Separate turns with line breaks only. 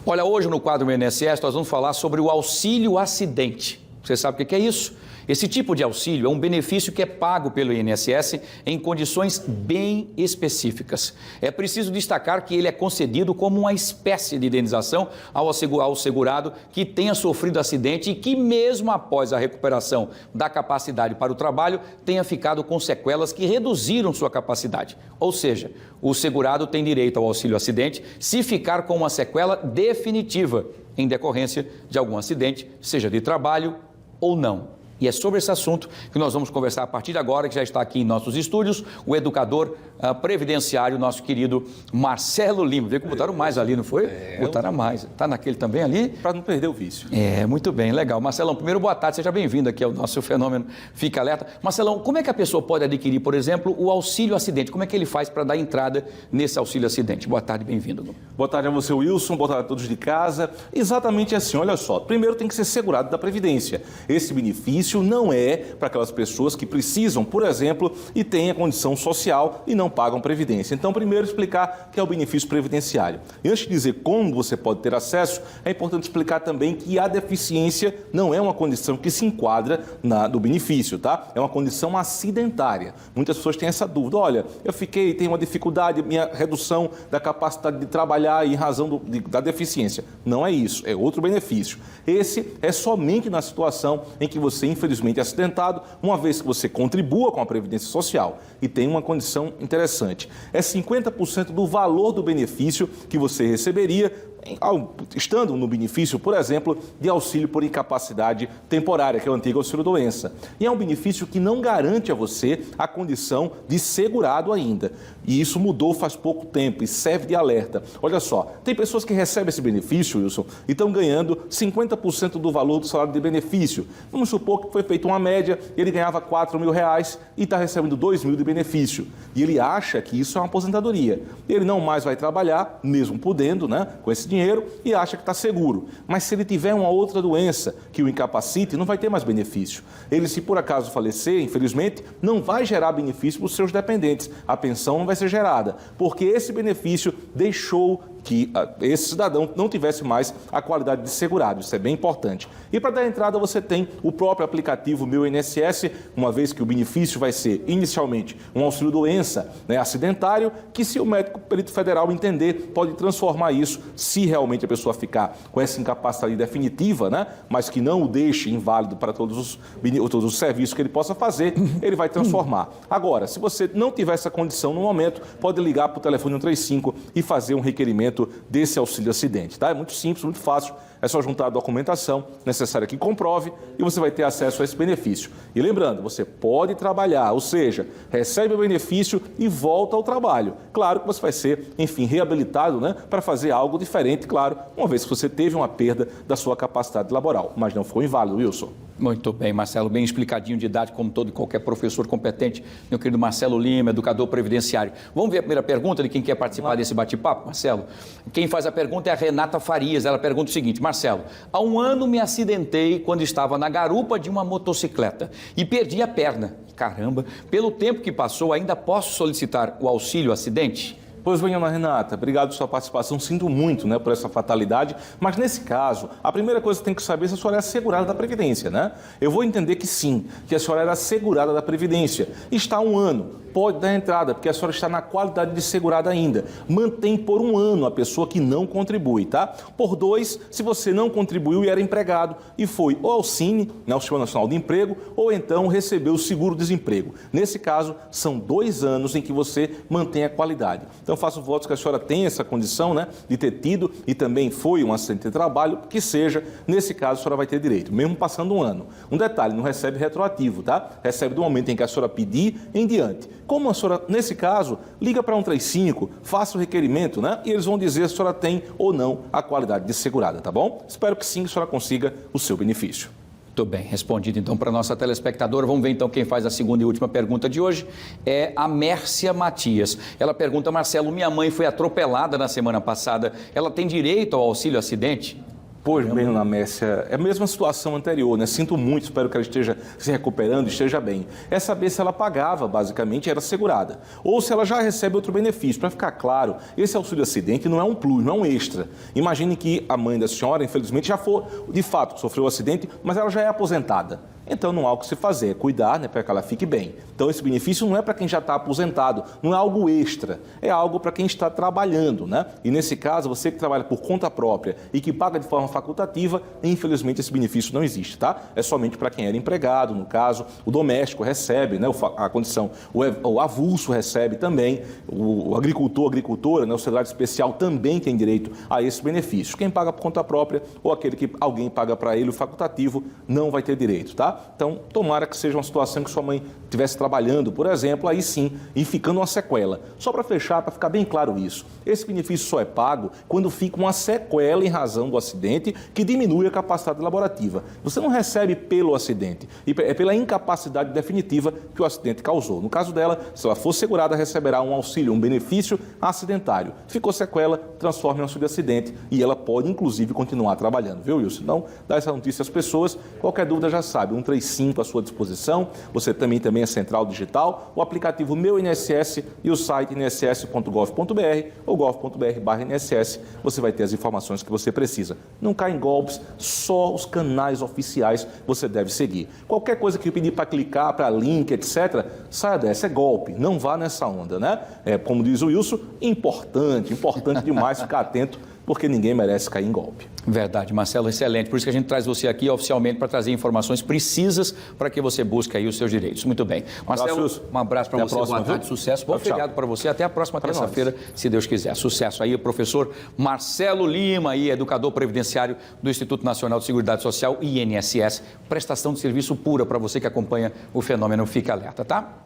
Olha, hoje no quadro do INSS nós vamos falar sobre o auxílio acidente. Você sabe o que é isso? Esse tipo de auxílio é um benefício que é pago pelo INSS em condições bem específicas. É preciso destacar que ele é concedido como uma espécie de indenização ao segurado que tenha sofrido acidente e que mesmo após a recuperação da capacidade para o trabalho, tenha ficado com sequelas que reduziram sua capacidade. Ou seja, o segurado tem direito ao auxílio acidente se ficar com uma sequela definitiva em decorrência de algum acidente, seja de trabalho ou não. E é sobre esse assunto que nós vamos conversar a partir de agora, que já está aqui em nossos estúdios, o educador previdenciário, nosso querido Marcelo Lima. Vê que botaram mais ali, não foi? Botaram mais. Está naquele também ali?
Para não perder o vício.
Muito bem, legal. Marcelão, primeiro, boa tarde, seja bem-vindo aqui ao nosso Fenômeno Fica Alerta. Marcelão, como é que a pessoa pode adquirir, por exemplo, o auxílio acidente? Como é que ele faz para dar entrada nesse auxílio acidente? Boa tarde, bem-vindo.
Boa tarde a você, Wilson, boa tarde a todos de casa. Exatamente assim, olha só, primeiro tem que ser segurado da Previdência. Esse benefício não é para aquelas pessoas que precisam, por exemplo, e têm a condição social e não pagam Previdência. Então, primeiro explicar que é o benefício previdenciário. E antes de dizer como você pode ter acesso, é importante explicar também que a deficiência não é uma condição que se enquadra no benefício, tá? É uma condição acidentária. Muitas pessoas têm essa dúvida. Olha, tenho uma dificuldade, minha redução da capacidade de trabalhar em razão da deficiência. Não é isso, é outro benefício. Esse é somente na situação em que você, infelizmente, é acidentado, uma vez que você contribua com a Previdência Social. E tem uma condição interessante. É 50% do valor do benefício que você receberia estando no benefício, por exemplo, de auxílio por incapacidade temporária, que é o antigo auxílio-doença. E é um benefício que não garante a você a condição de segurado ainda. E isso mudou faz pouco tempo e serve de alerta. Olha só, tem pessoas que recebem esse benefício, Wilson, e estão ganhando 50% do valor do salário de benefício. Vamos supor que foi feita uma média, ele ganhava R$4.000 e está recebendo R$2.000 de benefício. E ele acha que isso é uma aposentadoria. Ele não mais vai trabalhar, mesmo podendo, né, com esse dinheiro, e acha que está seguro. Mas se ele tiver uma outra doença que o incapacite, não vai ter mais benefício. Ele, se por acaso falecer, infelizmente, não vai gerar benefício para os seus dependentes. A pensão não vai ser gerada, porque esse benefício deixou que esse cidadão não tivesse mais a qualidade de segurado. Isso é bem importante. E para dar entrada você tem o próprio aplicativo Meu INSS, uma vez que o benefício vai ser inicialmente um auxílio-doença, né, acidentário, que se o médico perito federal entender, pode transformar isso, se realmente a pessoa ficar com essa incapacidade definitiva, né, mas que não o deixe inválido para todos os serviços que ele possa fazer, ele vai transformar. Agora, se você não tiver essa condição no momento, pode ligar para o telefone 135 e fazer um requerimento desse auxílio acidente, tá? É muito simples, muito fácil, é só juntar a documentação necessária que comprove e você vai ter acesso a esse benefício. E lembrando, você pode trabalhar, ou seja, recebe o benefício e volta ao trabalho. Claro que você vai ser, enfim, reabilitado, né, para fazer algo diferente, claro, uma vez que você teve uma perda da sua capacidade laboral, mas não ficou inválido, Wilson.
Muito bem, Marcelo, bem explicadinho de idade, como todo e qualquer professor competente, meu querido Marcelo Lima, educador previdenciário. Vamos ver a primeira pergunta de quem quer participar desse bate-papo, Marcelo? Quem faz a pergunta é a Renata Farias. Ela pergunta o seguinte: Marcelo, há um ano me acidentei quando estava na garupa de uma motocicleta e perdi a perna. Caramba, pelo tempo que passou, ainda posso solicitar o auxílio acidente?
Pois bem, Ana Renata, obrigado pela sua participação, sinto muito, né, por essa fatalidade, mas nesse caso, a primeira coisa que tem que saber é se a senhora é assegurada da Previdência, né? Eu vou entender que sim, que a senhora era assegurada da Previdência, está há um ano, pode dar entrada, porque a senhora está na qualidade de segurada ainda. Mantém por um ano a pessoa que não contribui, tá? Por 2, se você não contribuiu e era empregado e foi ou ao Cine, né, o Sistema Nacional de Emprego, ou então recebeu o seguro-desemprego. Nesse caso, são 2 anos em que você mantém a qualidade. Então, faço votos que a senhora tenha essa condição, né, de ter tido e também foi um acidente de trabalho, que seja, nesse caso, a senhora vai ter direito, mesmo passando um ano. Um detalhe, não recebe retroativo, tá? Recebe do momento em que a senhora pedir em diante. Como a senhora, nesse caso, liga para 135, faça o requerimento, né, e eles vão dizer se a senhora tem ou não a qualidade de segurada, tá bom? Espero que sim, que a senhora consiga o seu benefício.
Muito bem, respondido então para a nossa telespectadora. Vamos ver então quem faz a segunda e última pergunta de hoje. É a Mércia Matias. Ela pergunta: Marcelo, minha mãe foi atropelada na semana passada. Ela tem direito ao auxílio acidente?
Pois bem, Dona Mércia, é a mesma situação anterior, né? Sinto muito, espero que ela esteja se recuperando, esteja bem. É saber se ela pagava, basicamente, era segurada. Ou se ela já recebe outro benefício. Para ficar claro, esse auxílio acidente não é um plus, não é um extra. Imagine que a mãe da senhora, infelizmente, já foi, de fato, sofreu um acidente, mas ela já é aposentada. Então não há o que se fazer, é cuidar, né, para que ela fique bem. Então esse benefício não é para quem já está aposentado, não é algo extra, é algo para quem está trabalhando, né? E nesse caso, você que trabalha por conta própria e que paga de forma facultativa, infelizmente esse benefício não existe, tá? É somente para quem era empregado, no caso, o doméstico recebe, né, a condição, o avulso recebe também, o agricultor, agricultora, né, o salário especial também tem direito a esse benefício. Quem paga por conta própria ou aquele que alguém paga para ele o facultativo não vai ter direito, tá? Então, tomara que seja uma situação que sua mãe estivesse trabalhando, por exemplo, aí sim, e ficando uma sequela. Só para fechar, para ficar bem claro isso, esse benefício só é pago quando fica uma sequela em razão do acidente que diminui a capacidade laborativa. Você não recebe pelo acidente, é pela incapacidade definitiva que o acidente causou. No caso dela, se ela for segurada, receberá um auxílio, um benefício acidentário. Ficou sequela, transforma em auxílio acidente e ela pode, inclusive, continuar trabalhando, viu, Wilson? Então, dá essa notícia às pessoas. Qualquer dúvida já sabe, 135 à sua disposição. Você também é Central Digital, o aplicativo Meu INSS e o site inss.gov.br ou gov.br/INSS. Você vai ter as informações que você precisa. Não cai em golpes, só os canais oficiais você deve seguir. Qualquer coisa que eu pedir para clicar, para link, etc., saia dessa, é golpe, não vá nessa onda, né? É, como diz o Wilson, importante demais ficar atento, porque ninguém merece cair em golpe.
Verdade, Marcelo, excelente. Por isso que a gente traz você aqui oficialmente para trazer informações precisas para que você busque aí os seus direitos. Muito bem. Marcelo, um abraço para você, boa tarde, sucesso, bom feriado para você. Até a próxima terça-feira, se Deus quiser. Sucesso aí, o professor Marcelo Lima, aí, educador previdenciário do Instituto Nacional de Seguridade Social, INSS. Prestação de serviço pura para você que acompanha o fenômeno. Fica alerta, tá?